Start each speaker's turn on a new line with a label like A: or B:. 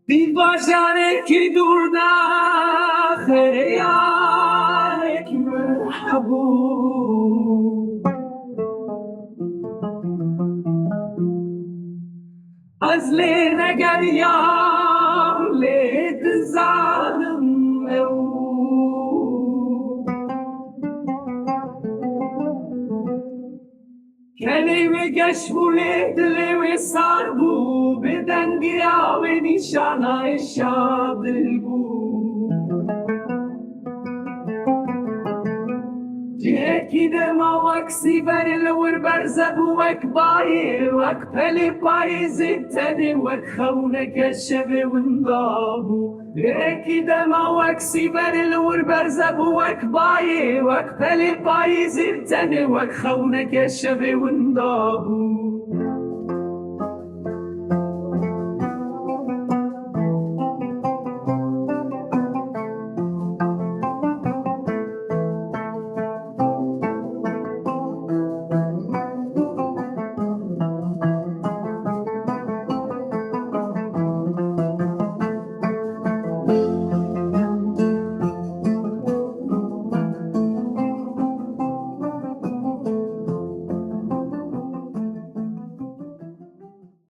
A: دیواشانه که دور خیال که مرحبو از لی نگر یار لید ظالم او کلیوه گشبو لید لیوه سار بو بدنگی آوه نیشانه شادل بو جهکی دما وکسی بر لور برزبو وک بایی وک پلی پایی زیتنی وک خونه کشبه وندابو جهکی دما وکسی بر لور برزبو وک بایی وک پلی پایی زیتنی وک خونه کشبه وندابو